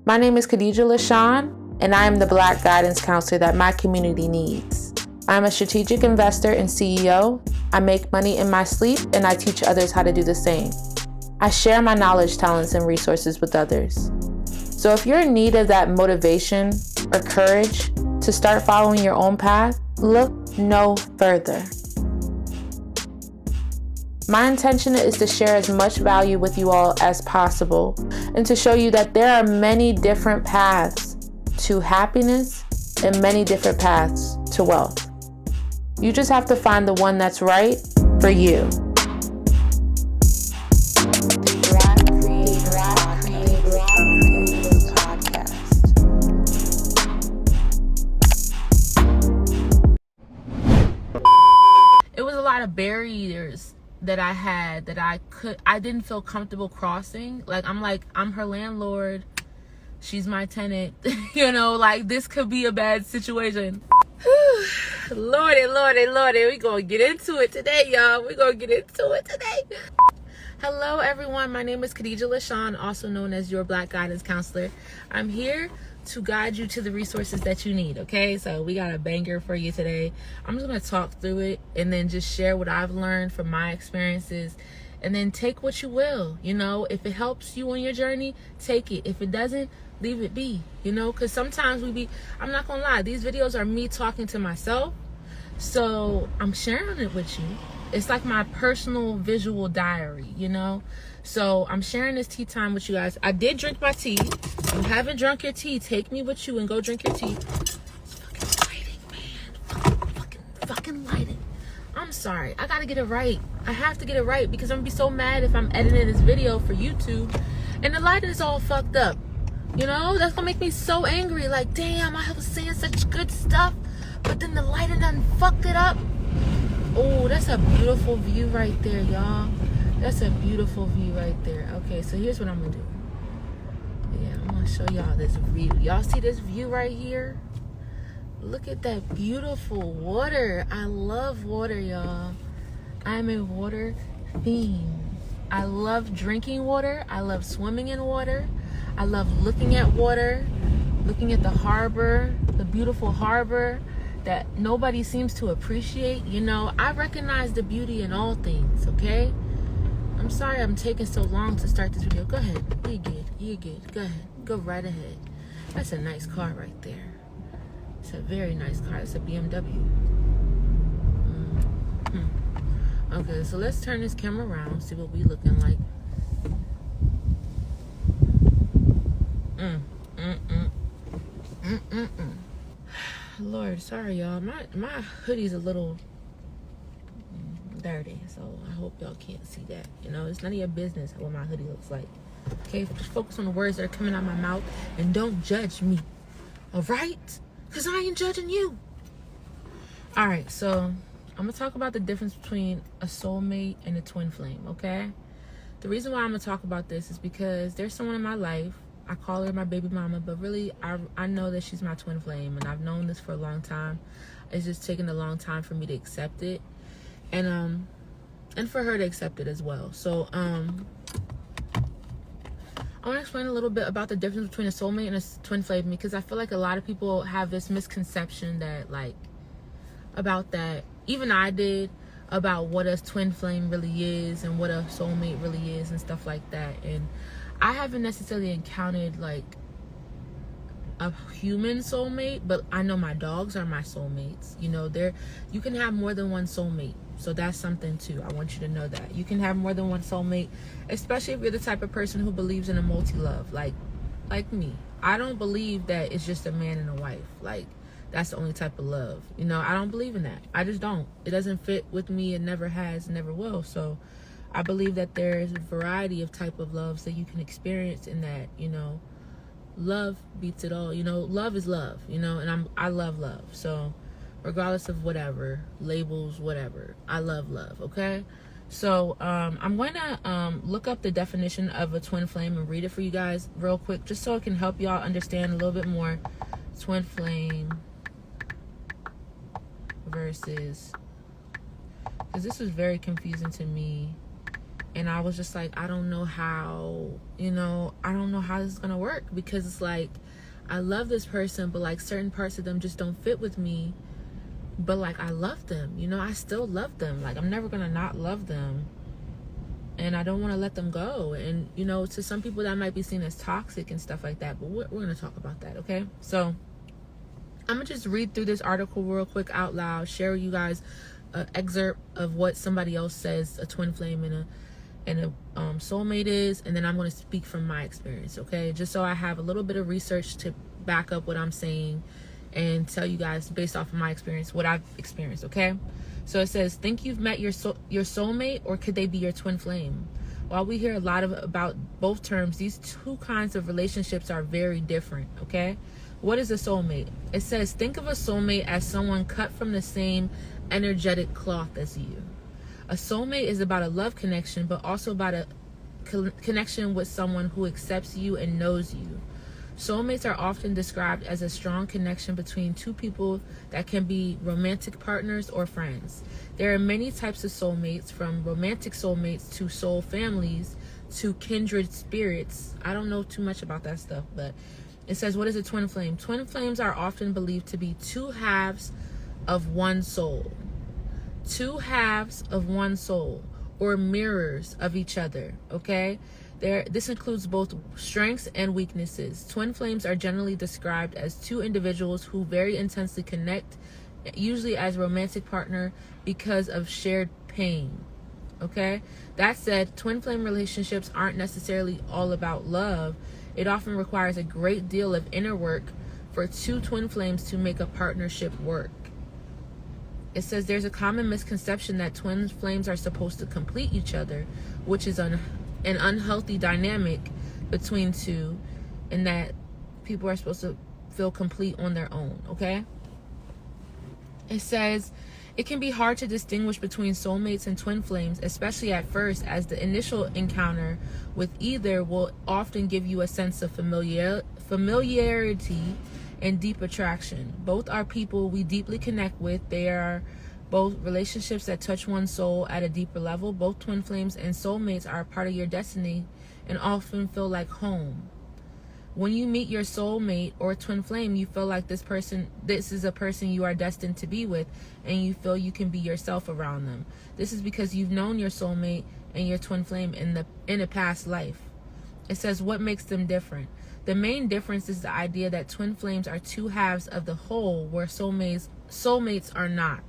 My name is Khadijah Lashaun, and I am the Black guidance counselor that my community needs. I'm a strategic investor and CEO. I make money in my sleep, and I teach others how to do the same. I share my knowledge, talents, and resources with others. So if you're in need of that motivation or courage to start following your own path, look no further. My intention is to share as much value with you all as possible and to show you that there are many different paths to happiness and many different paths to wealth. You just have to find the one that's right for you. It was a lot of barriers that I had that I didn't feel comfortable crossing. I'm her landlord, she's my tenant. This could be a bad situation. Lordy, we gonna get into it today, y'all. Hello everyone, my name is Khadijah Lashaun, also known as your Black guidance counselor. I'm here to guide you to the resources that you need, okay? So we got a banger for you today. I'm just gonna talk through it and then just share what I've learned from my experiences, and then take what you will. If it helps you on your journey, take it. If it doesn't, leave it be, because sometimes I'm not gonna lie, these videos are me talking to myself, so I'm sharing it with you. It's like my personal visual diary, So I'm sharing this tea time with you guys. I did drink my tea. If you haven't drunk your tea, take me with you and go drink your tea. It's fucking lighting, man. Fucking lighting. I'm sorry. I gotta get it right. I have to get it right because I'm gonna be so mad if I'm editing this video for YouTube and the lighting is all fucked up. That's gonna make me so angry. Like, damn, I was saying such good stuff, but then the lighting done fucked it up. Oh, that's a beautiful view right there, y'all. That's a beautiful view right there. Okay, so here's what I'm gonna do. Yeah, I'm gonna show y'all this view. Y'all see this view right here? Look at that beautiful water. I love water, y'all. I'm a water fiend. I love drinking water. I love swimming in water. I love looking at water, looking at the harbor, the beautiful harbor that nobody seems to appreciate. I recognize the beauty in all things, okay? I'm sorry I'm taking so long to start this video. Go ahead. You're good. Go ahead. Go right ahead. That's a nice car right there. It's a very nice car. It's a BMW. Okay, so let's turn this camera around, see what we looking like. Lord, sorry y'all. My hoodie's a little dirty, so I hope y'all can't see that. It's none of your business what my hoodie looks like. Okay, just focus on the words that are coming out of my mouth and don't judge me. Alright? Because I ain't judging you. Alright, so I'm gonna talk about the difference between a soulmate and a twin flame, okay? The reason why I'm gonna talk about this is because there's someone in my life. I call her my baby mama, but really I know that she's my twin flame, and I've known this for a long time. It's just taken a long time for me to accept it, and for her to accept it as well. So I want to explain a little bit about the difference between a soulmate and a twin flame, because I feel like a lot of people have this misconception that about that. Even I did, about what a twin flame really is and what a soulmate really is and stuff like that. And I haven't necessarily encountered a human soulmate, but I know my dogs are my soulmates. You can have more than one soulmate, so that's something too. I want you to know that you can have more than one soulmate, especially if you're the type of person who believes in a multi-love, like me. I don't believe that it's just a man and a wife. That's the only type of love. I don't believe in that. I just don't. It doesn't fit with me. It never has, never will. So I believe that there's a variety of type of loves that you can experience, and that, love beats it all. Love is love, and I love love. So regardless of whatever, labels, whatever, I love love, okay? So I'm going to look up the definition of a twin flame and read it for you guys real quick, just so it can help y'all understand a little bit more. Twin flame versus, because this was very confusing to me And I was just like, I don't know how, I don't know how this is gonna work, because it's like, I love this person, but like certain parts of them just don't fit with me. But like, I love them, I still love them. Like, I'm never gonna not love them. And I don't want to let them go. And, to some people that might be seen as toxic and stuff like that. But we're going to talk about that, okay? So I'm going to just read through this article real quick out loud, share with you guys an excerpt of what somebody else says a twin flame and a soulmate is. And then I'm going to speak from my experience, okay? Just so I have a little bit of research to back up what I'm saying and tell you guys based off of my experience, what I've experienced, okay? So it says, think you've met your soulmate, or could they be your twin flame? While we hear a lot about both terms, these two kinds of relationships are very different, okay? What is a soulmate? It says, think of a soulmate as someone cut from the same energetic cloth as you. A soulmate is about a love connection, but also about a connection with someone who accepts you and knows you. Soulmates are often described as a strong connection between two people that can be romantic partners or friends. There are many types of soulmates, from romantic soulmates to soul families to kindred spirits. I don't know too much about that stuff, but it says, what is a twin flame? Twin flames are often believed to be two halves of one soul. Two halves of one soul, or mirrors of each other, okay? This includes both strengths and weaknesses. Twin flames are generally described as two individuals who very intensely connect, usually as romantic partner, because of shared pain. Okay? That said, twin flame relationships aren't necessarily all about love. It often requires a great deal of inner work for two twin flames to make a partnership work. It says there's a common misconception that twin flames are supposed to complete each other, which is an unhealthy dynamic between two, and that people are supposed to feel complete on their own, okay? It says it can be hard to distinguish between soulmates and twin flames, especially at first, as the initial encounter with either will often give you a sense of familiarity and deep attraction. Both are people we deeply connect with. They are both relationships that touch one's soul at a deeper level. Both twin flames and soulmates are a part of your destiny and often feel like home. When you meet your soulmate or twin flame, you feel like this is a person you are destined to be with, and you feel you can be yourself around them. This is because you've known your soulmate and your twin flame in a past life. It says, what makes them different? The main difference is the idea that twin flames are two halves of the whole, where soulmates are not.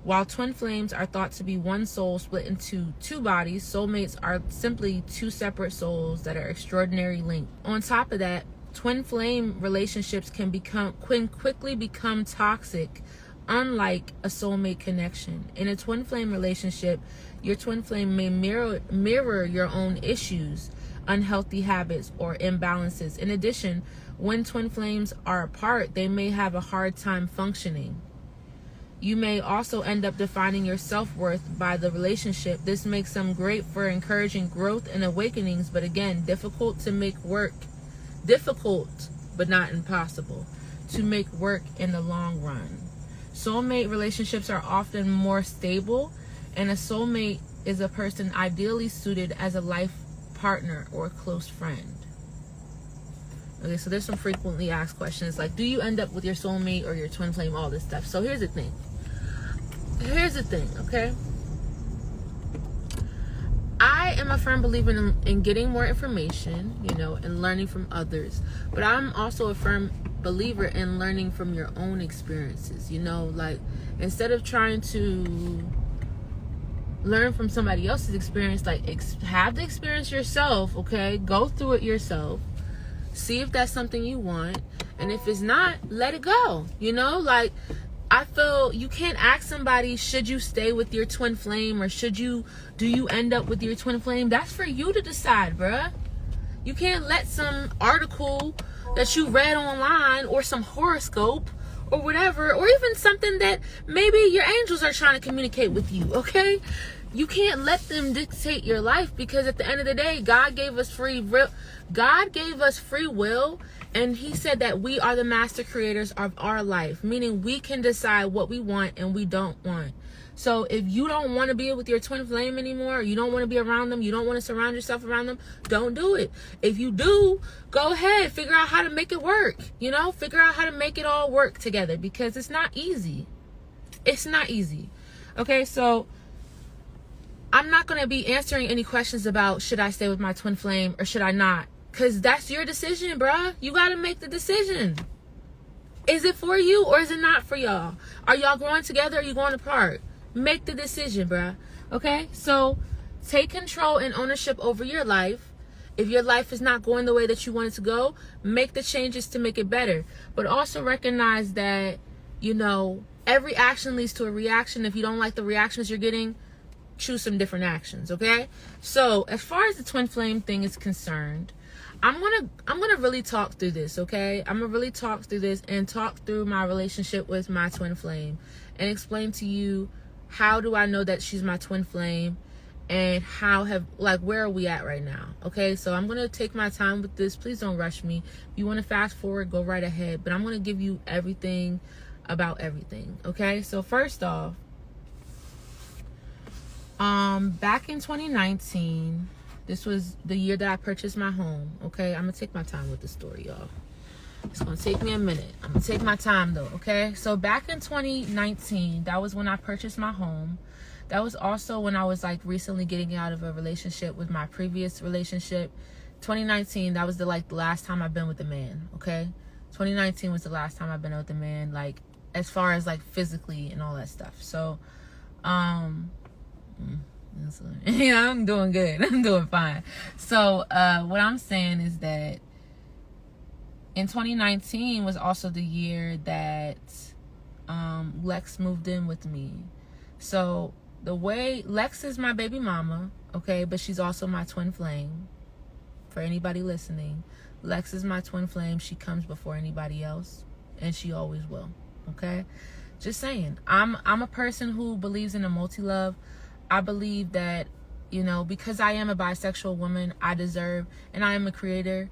While twin flames are thought to be one soul split into two bodies, soulmates are simply two separate souls that are extraordinarily linked. On top of that, twin flame relationships can quickly become toxic, unlike a soulmate connection. In a twin flame relationship, your twin flame may mirror your own issues, unhealthy habits, or imbalances. In addition, when twin flames are apart, they may have a hard time functioning. You may also end up defining your self-worth by the relationship. This makes them great for encouraging growth and awakenings, but again, difficult, but not impossible, to make work in the long run. Soulmate relationships are often more stable, and a soulmate is a person ideally suited as a life partner or a close friend. Okay, so there's some frequently asked questions like, do you end up with your soulmate or your twin flame, all this stuff. So here's the thing, okay? I am a firm believer in getting more information, and learning from others. But I'm also a firm believer in learning from your own experiences, like instead of trying to learn from somebody else's experience, like have the experience yourself, okay? Go through it yourself. See if that's something you want. And if it's not, let it go. Like, I feel you can't ask somebody, should you stay with your twin flame, or do you end up with your twin flame? That's for you to decide, bruh. You can't let some article that you read online, or some horoscope or whatever, or even something that maybe your angels are trying to communicate with you, okay? You can't let them dictate your life, because at the end of the day, God gave us free will, and he said that we are the master creators of our life, meaning we can decide what we want and we don't want. So if you don't want to be with your twin flame anymore, or you don't want to be around them, you don't want to surround yourself around them, don't do it. If you do, go ahead, figure out how to make it work. Figure out how to make it all work together, because it's not easy. It's not easy. Okay, so I'm not going to be answering any questions about should I stay with my twin flame or should I not, because that's your decision, bruh. You got to make the decision. Is it for you or is it not for y'all? Are y'all growing together or are you going apart? Make the decision, bruh. Okay? So take control and ownership over your life. If your life is not going the way that you want it to go, make the changes to make it better. But also recognize that, every action leads to a reaction. If you don't like the reactions you're getting, choose some different actions, okay? So as far as the twin flame thing is concerned, I'm gonna really talk through this, okay? I'm gonna really talk through this and talk through my relationship with my twin flame and explain to you how do I know that she's my twin flame and where are we at right now, okay? So I'm gonna take my time with this. Please don't rush me. If you want to fast forward, go right ahead, but I'm gonna give you everything about everything, okay? So first off, back in 2019, this was the year that I purchased my home, okay? I'm gonna take my time with the story, y'all. It's gonna take me a minute. I'm gonna take my time though, okay? So back in 2019, that was when I purchased my home. That was also when I was recently getting out of a relationship with my previous relationship. 2019, that was the last time I've been with a man, okay? 2019 was the last time I've been with a man, as far as physically and all that stuff. So, yeah, I'm doing good. I'm doing fine. So what I'm saying is that in 2019 was also the year that Lex moved in with me. So the way Lex is my baby mama, okay, but she's also my twin flame. For anybody listening, Lex is my twin flame. She comes before anybody else, and she always will, okay? Just saying. I'm a person who believes in a multi-love. I believe that, because I am a bisexual woman, I deserve, and I am a creator,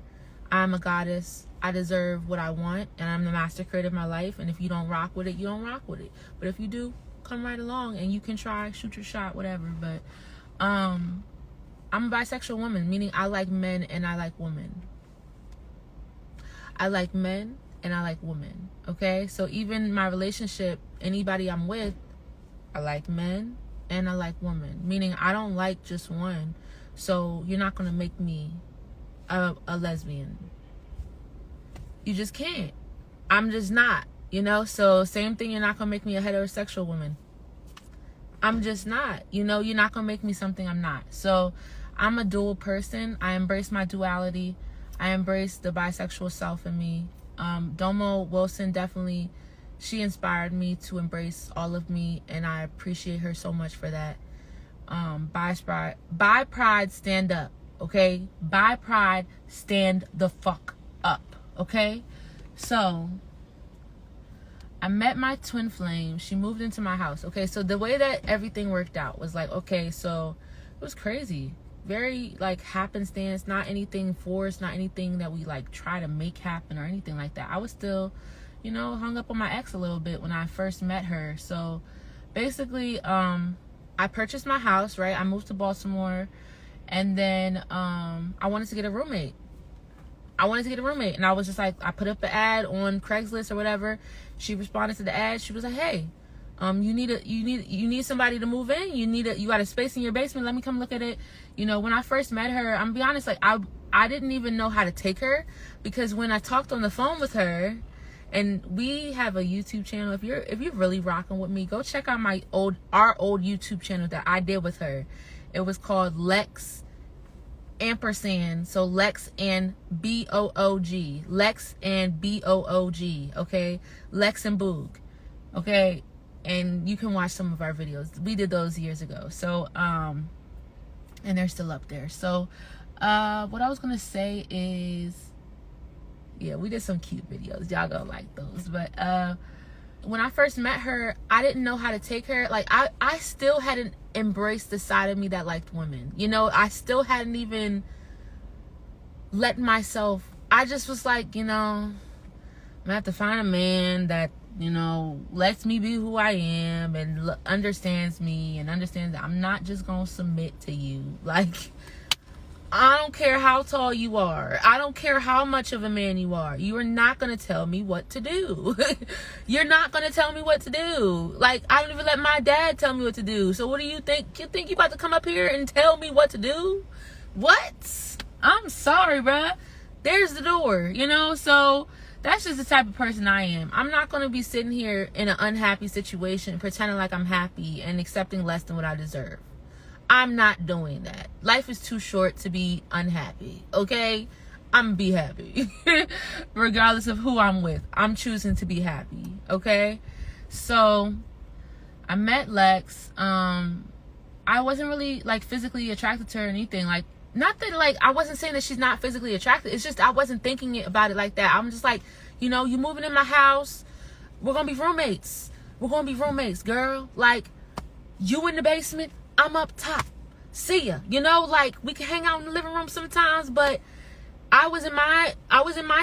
I'm a goddess, I deserve what I want, and I'm the master creator of my life, and if you don't rock with it, you don't rock with it. But if you do, come right along, and you can try, shoot your shot, whatever. But I'm a bisexual woman, meaning I like men and I like women. I like men and I like women, okay? So even my relationship, anybody I'm with, I like men and I like women, meaning I don't like just one. So you're not going to make me a lesbian. You just can't. I'm just not, So same thing, you're not going to make me a heterosexual woman. I'm just not, you're not going to make me something I'm not. So I'm a dual person. I embrace my duality. I embrace the bisexual self in me. Domo Wilson definitely, she inspired me to embrace all of me, and I appreciate her so much for that. Bi pride, stand up, okay? Bi pride, stand the fuck up, okay? So I met my twin flame. She moved into my house, okay? So the way that everything worked out was okay, so it was crazy. Very happenstance, not anything forced, not anything that we try to make happen or anything like that. I was still, hung up on my ex a little bit when I first met her. So basically, I purchased my house, right? I moved to Baltimore, and then I wanted to get a roommate. And I was just I put up an ad on Craigslist or whatever. She responded to the ad. She was like, "Hey, you need somebody to move in. You got a space in your basement. Let me come look at it." When I first met her, I'm gonna be honest, I didn't even know how to take her, because when I talked on the phone with her, and we have a YouTube channel. If you're really rocking with me, go check out our old YouTube channel that I did with her. It was called Lex ampersand, so Lex and BOOG, Lex and BOOG, okay, Lex and Boog, okay, and you can watch some of our videos. We did those years ago. So and they're still up there. So what I was gonna say is, yeah, we did some cute videos. Y'all gonna like those. But when I first met her, I didn't know how to take her. I still hadn't embraced the side of me that liked women. I still hadn't even let myself. I just was I'm gonna have to find a man that you know, lets me be who I am and understands me and understands that I'm not just gonna submit to you. Like, I don't care how tall you are. I don't care how much of a man you are. You are not going to tell me what to do. You're not going to tell me what to do. Like, I don't even let my dad tell me what to do. So what do you think? You think you about to come up here and tell me what to do? What? I'm sorry, bruh. There's the door, you know? So that's just the type of person I am. I'm not going to be sitting here in an unhappy situation, pretending like I'm happy and accepting less than what I deserve. I'm not doing that. Life is too short to be unhappy, okay? I'm gonna be happy. Regardless of who I'm with, I'm choosing to be happy, okay? So, I met Lex. I wasn't really, like, physically attracted to her or anything. Like, not that, like, I wasn't saying that she's not physically attracted. It's just I wasn't thinking about it like that. I'm just like, you know, you moving in my house. We're gonna be roommates. We're gonna be roommates, girl. Like, you in the basement, I'm up top. See ya. You know, like, we can hang out in the living room sometimes, but I was in my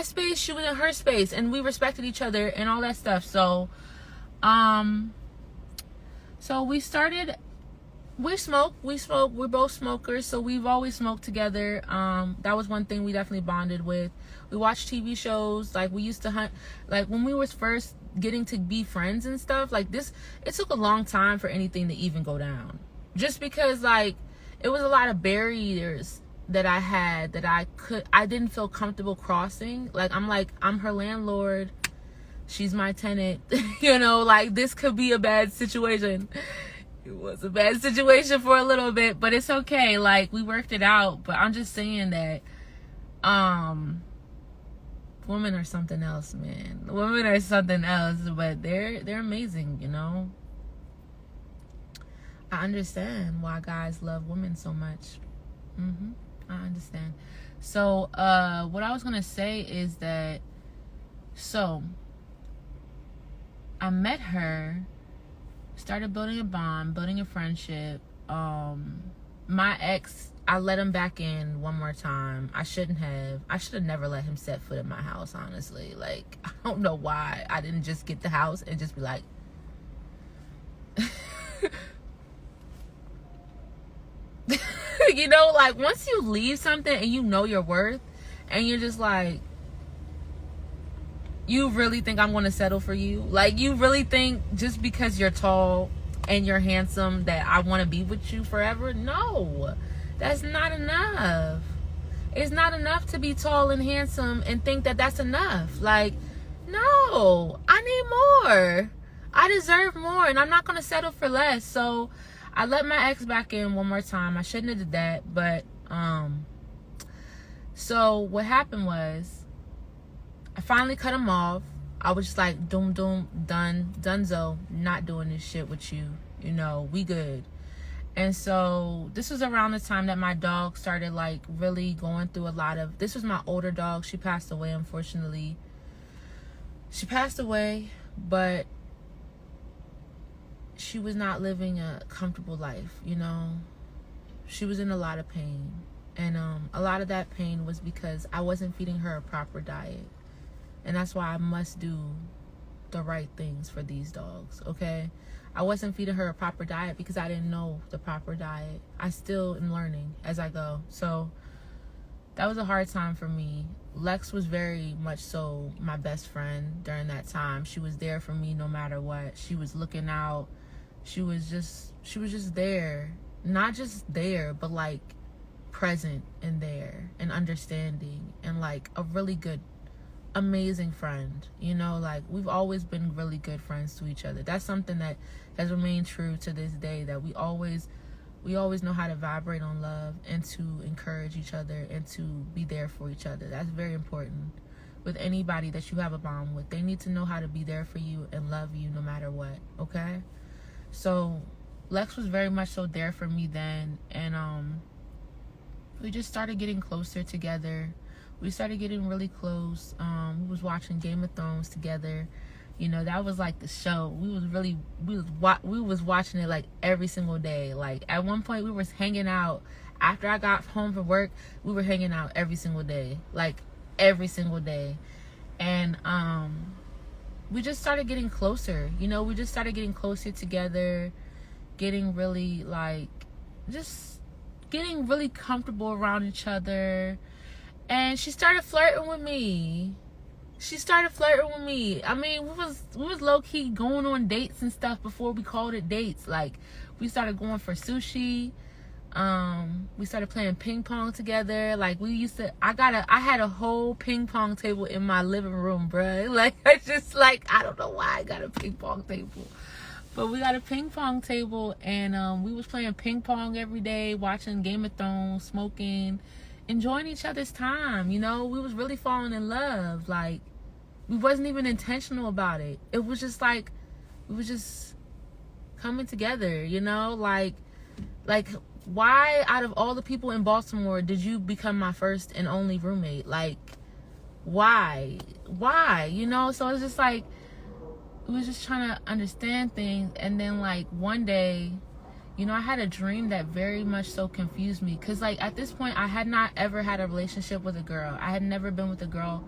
space, she was in her space, and we respected each other and all that stuff. So we started, we smoke, we're both smokers, so we've always smoked together. That was one thing we definitely bonded with. We watched TV shows, like, we used to hunt, like, when we was first getting to be friends and stuff, like, this, it took a long time for anything to even go down. Just because, like, it was a lot of barriers that I had that I didn't feel comfortable crossing. Like, I'm her landlord. She's my tenant. You know, like, this could be a bad situation. It was a bad situation for a little bit, but it's okay. Like, we worked it out. But I'm just saying that, women are something else, man. Women are something else, but they're amazing, you know. I understand why guys love women so much. I understand. So, what I was going to say is that, so, I met her, started building a bond, building a friendship. My ex, I let him back in one more time. I should have never let him set foot in my house, honestly. Like, I don't know why I didn't just get the house and just be like, you know, like, once you leave something and you know your worth and you're just like, you really think I'm going to settle for you? Like, you really think just because you're tall and you're handsome that I want to be with you forever? No, that's not enough. It's not enough to be tall and handsome and think that that's enough. Like, no, I need more. I deserve more, and I'm not going to settle for less. So I let my ex back in one more time. I shouldn't have did that, but so what happened was I finally cut him off. I was just like, done, donezo, not doing this shit with you. You know, we good. And so this was around the time that my dog started, like, really going through a lot of, this was my older dog. She passed away, unfortunately. She passed away, but she was not living a comfortable life, you know. She was in a lot of pain. And a lot of that pain was because I wasn't feeding her a proper diet. And that's why I must do the right things for these dogs, okay? I wasn't feeding her a proper diet because I didn't know the proper diet. I still am learning as I go. So that was a hard time for me. Lex was very much so my best friend during that time. She was there for me no matter what. She was looking out. She was just there. Not just there, but, like, present and there and understanding and, like, a really good, amazing friend. You know, like, we've always been really good friends to each other. That's something that has remained true to this day, that we always know how to vibrate on love and to encourage each other and to be there for each other. That's very important with anybody that you have a bond with. They need to know how to be there for you and love you no matter what, okay? So Lex was very much so there for me then, and we just started getting closer together. We started getting really close. We was watching Game of Thrones together. You know, that was like the show. We was watching it like every single day. Like, at one point we was hanging out after I got home from work. We were hanging out every single day, like every single day. And we just started getting closer. You know, we just started getting closer together, getting really like, just getting really comfortable around each other. And she started flirting with me. I mean, we was low-key going on dates and stuff before we called it dates. Like, we started going for sushi. We started playing ping pong together. Like, I had a whole ping pong table in my living room, bruh. Like, I don't know why I got a ping pong table. But we got a ping pong table, and we was playing ping pong every day, watching Game of Thrones, smoking, enjoying each other's time. You know, we was really falling in love. Like, we wasn't even intentional about it. It was just like, we was just coming together, you know? Like, why out of all the people in Baltimore did you become my first and only roommate? Like, why? You know? So it's just like, we was just trying to understand things. And then, like, one day, you know, I had a dream that very much so confused me. Because, like, at this point, I had not ever had a relationship with a girl. I had never been with a girl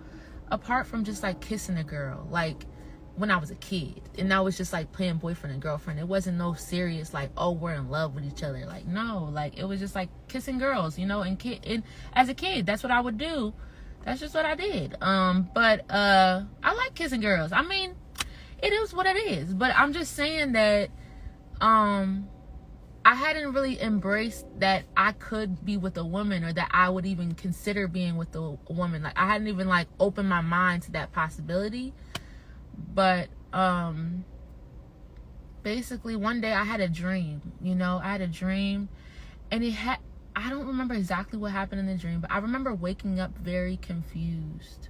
apart from just, like, kissing a girl. Like, when I was a kid. And I was just, like, playing boyfriend and girlfriend. It wasn't no serious, like, oh, we're in love with each other. Like, no. Like, it was just, like, kissing girls, you know. And as a kid, that's what I would do. That's just what I did. But I like kissing girls. I mean, it is what it is. But I'm just saying that I hadn't really embraced that I could be with a woman, or that I would even consider being with a woman. Like, I hadn't even, like, opened my mind to that possibility. But basically one day I had a dream, you know. I had a dream, and I don't remember exactly what happened in the dream, but I remember waking up very confused.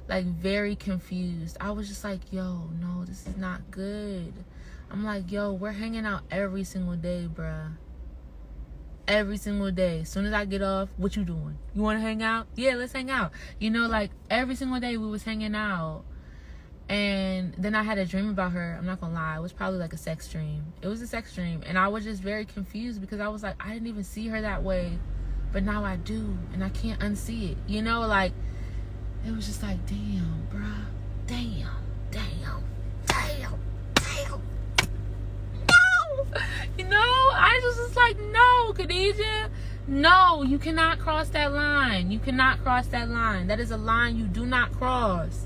Like, very confused. I was just like, yo, no, this is not good. I'm like, yo, we're hanging out every single day, bruh. Every single day. As soon as I get off, what you doing? You want to hang out? Yeah, let's hang out. You know, like, every single day we was hanging out. And then I had a dream about her. I'm not gonna lie. It was probably like a sex dream. It was a sex dream. And I was just very confused because I was like, I didn't even see her that way. But now I do. And I can't unsee it. You know, like, it was just like, damn, bruh. Damn. No! You know, I just was like, no, Khadijah. No, you cannot cross that line. You cannot cross that line. That is a line you do not cross.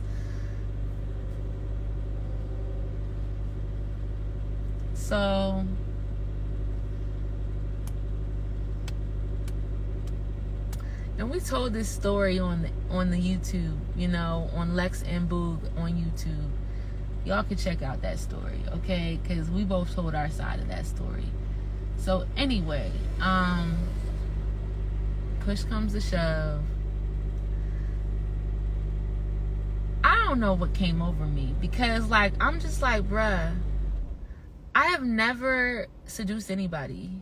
So, and we told this story on the YouTube, you know, on Lex and Boog on YouTube. Y'all can check out that story, okay? Because we both told our side of that story. So anyway, push comes to shove. I don't know what came over me, because, like, I'm just like, bruh, I have never seduced anybody.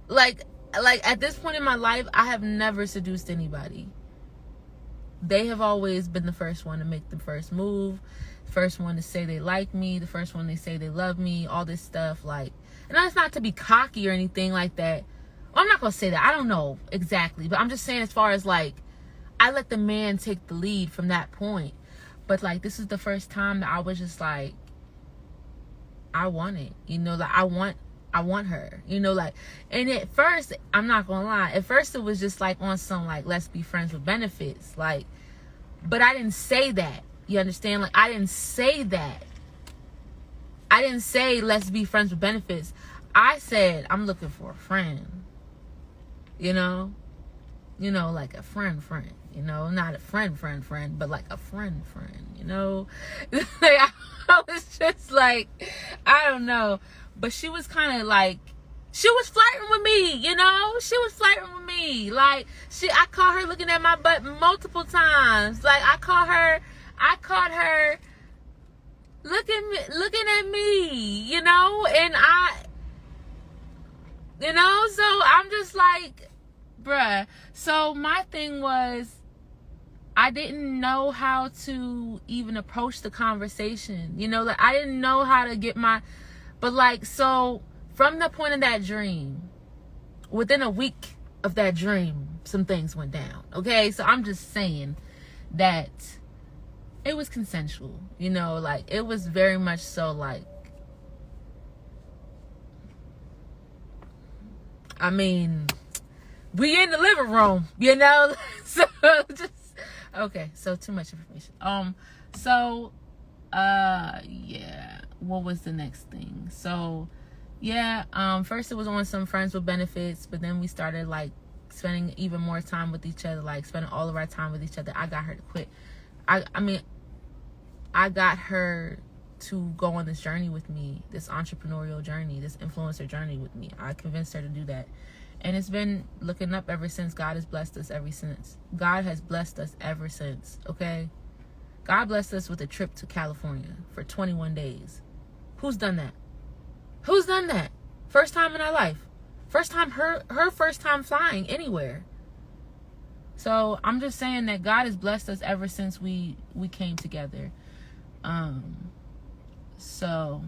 Like at this point in my life, I have never seduced anybody. They have always been the first one to make the first move, first one to say they like me, the first one they say they love me, all this stuff. Like, and that's not to be cocky or anything like that. Well, I'm not gonna say that. I don't know exactly, but I'm just saying, as far as, like, I let the man take the lead from that point. But, like, this is the first time that I was just like, I want it, you know, like, I want her, you know, like. And at first, I'm not gonna lie, at first it was just like on some, like, let's be friends with benefits, like, but I didn't say that, you understand? Like, I didn't say that. I didn't say let's be friends with benefits. I said I'm looking for a friend, you know, like a friend, you know, not a friend, but like a friend, you know. Like, I was just like, I don't know. But she was kind of like, she was flirting with me, you know. She was flirting with me. Like, I caught her looking at my butt multiple times. Like, I caught her looking at me, you know. And so I'm just like, bruh. So my thing was, I didn't know how to even approach the conversation, you know, like, I didn't know how to get but, like, so from the point of that dream, within a week of that dream, some things went down, okay? So I'm just saying that it was consensual, you know, like it was very much so like, I mean, we in the living room, you know. So just okay, so too much information. Yeah, what was the next thing? So yeah, first it was on some friends with benefits, but then we started like spending even more time with each other, like spending all of our time with each other. I got her to quit. I mean, I got her to go on this journey with me, this entrepreneurial journey, this influencer journey with me. I convinced her to do that. And it's been looking up ever since. God has blessed us ever since. God has blessed us ever since, okay? God blessed us with a trip to California for 21 days. Who's done that? Who's done that? First time in our life. First time, her first time flying anywhere. So I'm just saying that God has blessed us ever since we came together. So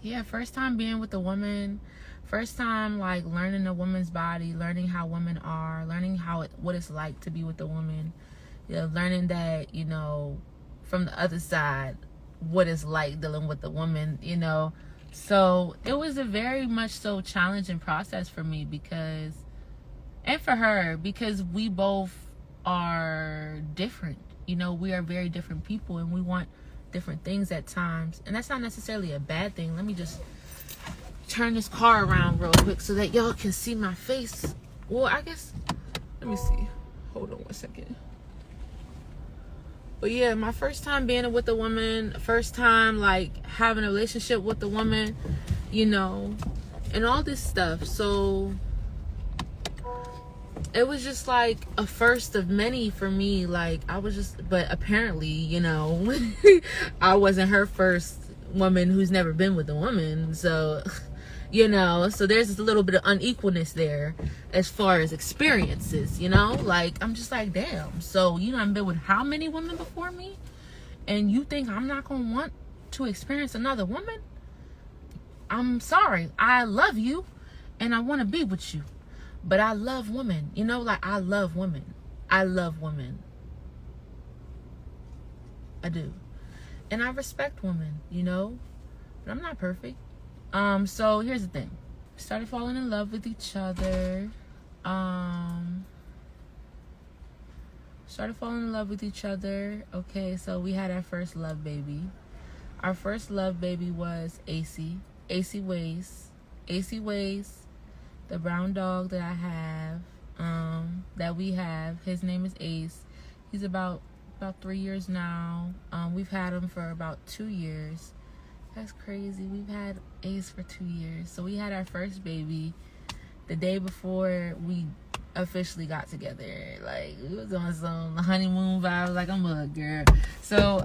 yeah, first time being with a woman, first time like learning a woman's body, learning how women are, learning what it's like to be with a woman, you know, learning that, you know, from the other side, what it's like dealing with a woman, you know. So it was a very much so challenging process for me and for her, because we both are different. You know, we are very different people, and we want different things at times. And that's not necessarily a bad thing. Let me just turn this car around real quick so that y'all can see my face. Well, I guess, let me see. Hold on one second. But yeah, my first time being with a woman, first time like having a relationship with a woman, you know, and all this stuff. So it was just like a first of many for me. Like but apparently, you know, I wasn't her first woman who's never been with a woman. So, you know, so there's a little bit of unequalness there as far as experiences, you know. Like, I'm just like, damn. So, you know, I've been with how many women before me? And you think I'm not going to want to experience another woman? I'm sorry. I love you and I want to be with you. But I love women, you know, like I love women. I love women. I do. And I respect women, you know, but I'm not perfect. So here's the thing. Started falling in love with each other. Okay, so we had our first love baby. Our first love baby was AC. AC Ways. The brown dog that I have, that we have, his name is Ace. He's about 3 years now. We've had him for about 2 years. That's crazy. We've had Ace for 2 years. So we had our first baby the day before we officially got together. Like, we was on some honeymoon vibes, like a mug girl. So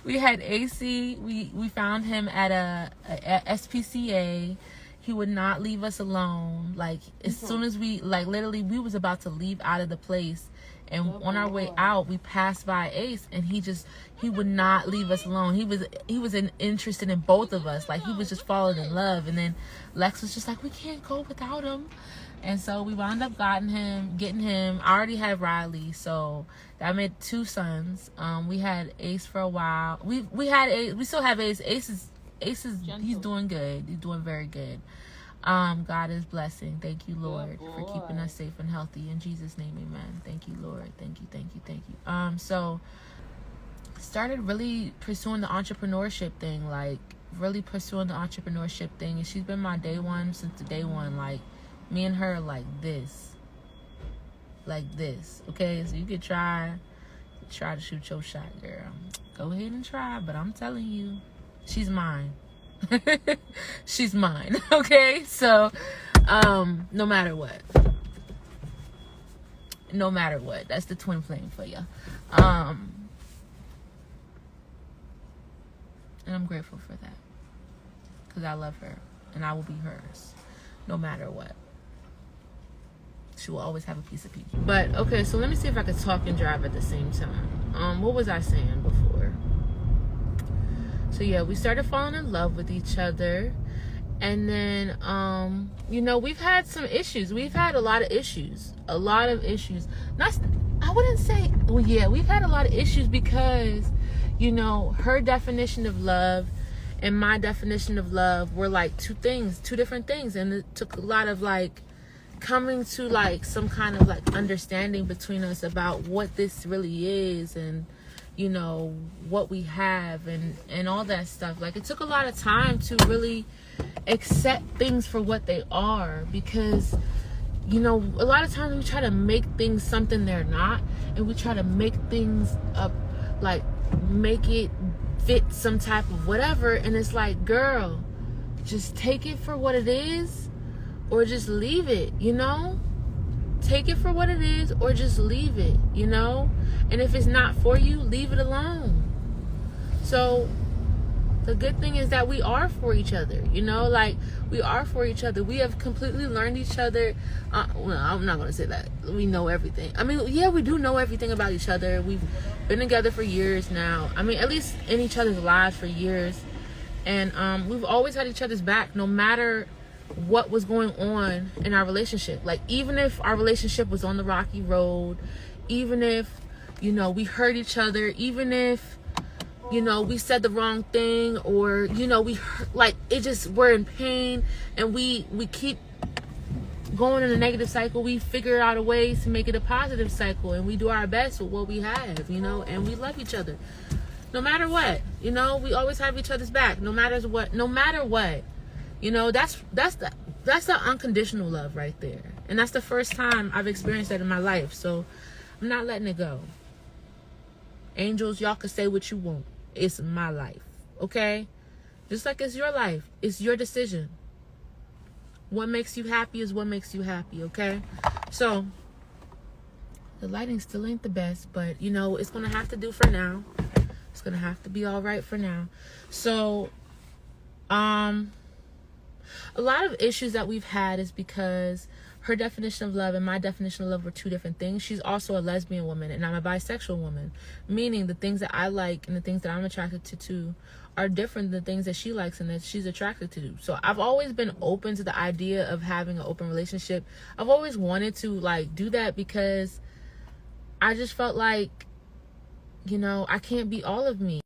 we had AC. We found him at a SPCA. He would not leave us alone. Like, as soon as we, like, literally, we was about to leave out of the place. And on our way out, we passed by Ace, and he would not leave us alone. He was interested in both of us. Like, he was just falling in love. And then Lex was just like, we can't go without him. And so we wound up getting him. I already had Riley, so that made 2 sons. We had Ace for a while. We still have Ace. Ace is he's doing good. He's doing very good. God is blessing. Thank you, Lord, for keeping us safe and healthy. In Jesus' name, amen. Thank you, Lord. Thank you. So started really pursuing the entrepreneurship thing, and she's been my day one since the day one. Like, me and her like this. Okay, so you could try to shoot your shot, girl. Go ahead and try, but I'm telling you, she's mine. She's mine. Okay, so no matter what, that's the twin flame for you. And I'm grateful for that, because I love her and I will be hers no matter what. She will always have a piece of me. But okay, so let me see if I could talk and drive at the same time. What was I saying before? So yeah, we started falling in love with each other. And then, you know, we've had some issues. We've had a lot of issues. I wouldn't say, well, yeah, we've had a lot of issues because, you know, her definition of love and my definition of love were like two different things. And it took a lot of like coming to like some kind of like understanding between us about what this really is, and, you know, what we have, and all that stuff. Like, it took a lot of time to really accept things for what they are, because, you know, a lot of times we try to make things something they're not, and we try to make things up, like make it fit some type of whatever, and it's like, girl, just take it for what it is, or just leave it, you know? Take it for what it is, or just leave it, you know? And if it's not for you, leave it alone. So the good thing is that we are for each other, you know? Like, we are for each other. We have completely learned each other. Well, I'm not going to say that we know everything. I mean, yeah, we do know everything about each other. We've been together for years now. I mean, at least in each other's lives for years. And we've always had each other's back, no matter what was going on in our relationship. Like, even if our relationship was on the rocky road, even if, you know, we hurt each other, even if, you know, we said the wrong thing, or, you know, like, it just, we're in pain, and we keep going in a negative cycle, we figure out a way to make it a positive cycle, and we do our best with what we have, you know, and we love each other no matter what, you know. We always have each other's back, no matter what. You know, that's the unconditional love right there. And that's the first time I've experienced that in my life. So I'm not letting it go. Angels, y'all can say what you want. It's my life, okay? Just like it's your life. It's your decision. What makes you happy is what makes you happy, okay? So the lighting still ain't the best, but, you know, it's going to have to do for now. It's going to have to be all right for now. So, a lot of issues that we've had is because her definition of love and my definition of love were two different things. She's also a lesbian woman, and I'm a bisexual woman, meaning the things that I like and the things that I'm attracted to are different than the things that she likes and that she's attracted to. So I've always been open to the idea of having an open relationship. I've always wanted to like do that, because I just felt like, you know, I can't be all of me.